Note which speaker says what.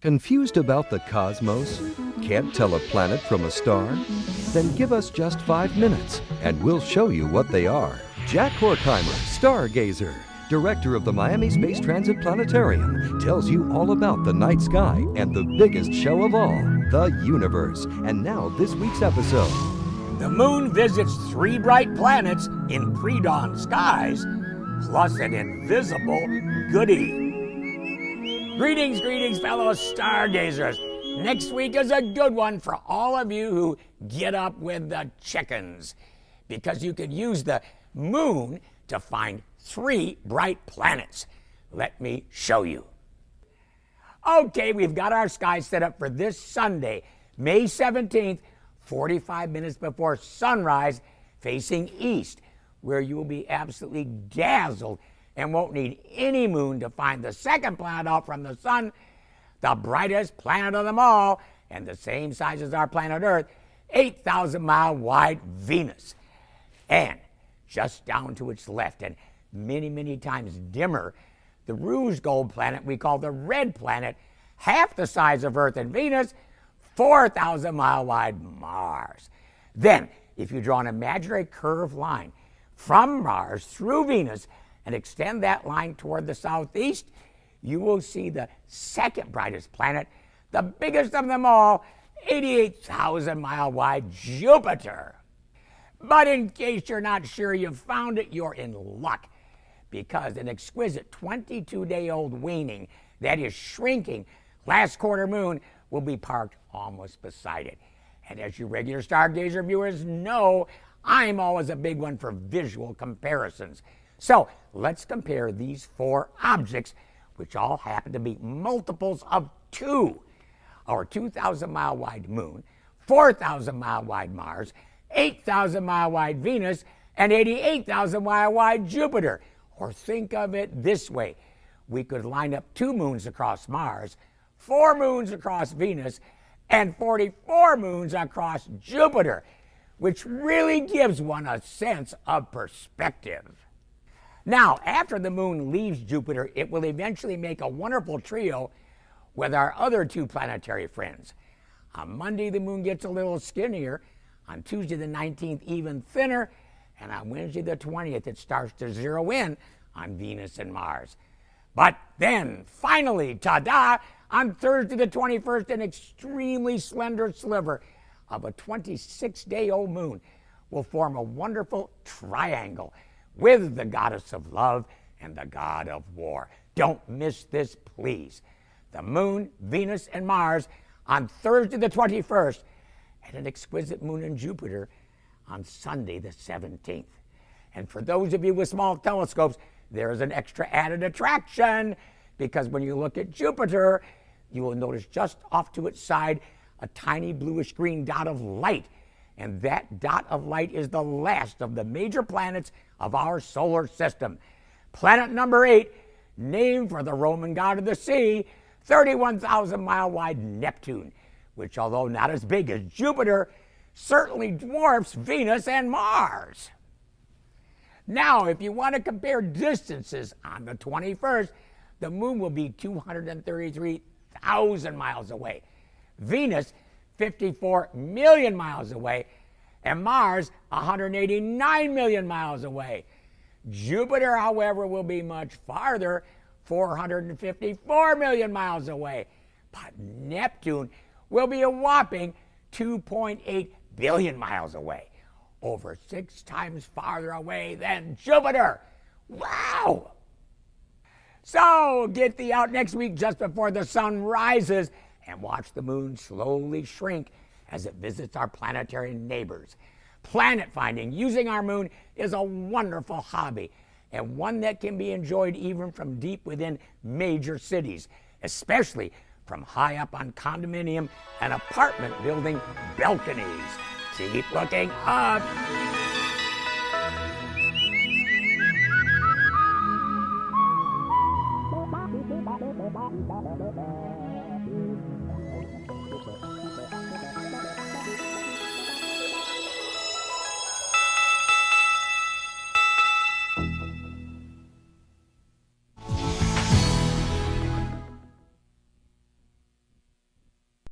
Speaker 1: Confused about the cosmos? Can't tell a planet from a star? Then give us just 5 minutes and we'll show you what they are. Jack Horkheimer, stargazer, director of the Miami Space Transit Planetarium, tells you all about the night sky and the biggest show of all, the universe. And now this week's episode.
Speaker 2: The moon visits 3 bright planets in pre-dawn skies, plus an invisible goodie. Greetings, fellow stargazers. Next week is a good one for all of you who get up with the chickens, because you could use the moon to find 3 bright planets. Let me show you. Okay, we've got our sky set up for this Sunday, May 17th, 45 minutes before sunrise, facing east, where you will be absolutely dazzled and won't need any moon to find the second planet out from the sun, the brightest planet of them all, and the same size as our planet Earth, 8,000-mile wide Venus. And just down to its left, and many times dimmer, the rose gold planet we call the red planet, half the size of Earth and Venus, 4,000-mile wide Mars. Then, if you draw an imaginary curved line from Mars through Venus and extend that line toward the southeast, you will see the second brightest planet, the biggest of them all, 88,000-mile wide Jupiter. But in case you're not sure you've found it, you're in luck, because an exquisite 22-day-old waning, that is shrinking, last quarter moon will be parked almost beside it. And as you regular stargazer viewers know, I'm always a big one for visual comparisons. So let's compare these 4 objects, which all happen to be multiples of 2. Our 2,000-mile wide moon, 4,000-mile wide Mars, 8,000-mile wide Venus, and 88,000-mile wide Jupiter. Or think of it this way. We could line up 2 moons across Mars, 4 moons across Venus, and 44 moons across Jupiter, which really gives one a sense of perspective. Now, after the moon leaves Jupiter, it will eventually make a wonderful trio with our other 2 planetary friends. On Monday, the moon gets a little skinnier. On Tuesday, the 19th, even thinner. And on Wednesday, the 20th, it starts to zero in on Venus and Mars. But then, finally, ta-da, on Thursday, the 21st, an extremely slender sliver of a 26-day-old moon will form a wonderful triangle with the goddess of love and the god of war. Don't miss this, please. The moon, Venus, and Mars on Thursday the 21st, and an exquisite moon in Jupiter on Sunday the 17th. And for those of you with small telescopes, there is an extra added attraction, because when you look at Jupiter, you will notice just off to its side a tiny bluish-green dot of light. And that dot of light is the last of the major planets of our solar system. Planet number 8, named for the Roman god of the sea, 31,000-mile wide Neptune, which, although not as big as Jupiter, certainly dwarfs Venus and Mars. Now, if you want to compare distances, on the 21st, the moon will be 233,000 miles away. Venus, 54 million miles away, and Mars, 189 million miles away. Jupiter, however, will be much farther, 454 million miles away. But Neptune will be a whopping 2.8 billion miles away, over 6 times farther away than Jupiter. Wow! So get thee out next week just before the sun rises and watch the moon slowly shrink as it visits our planetary neighbors. Planet finding using our moon is a wonderful hobby, and one that can be enjoyed even from deep within major cities, especially from high up on condominium and apartment building balconies. Keep looking up.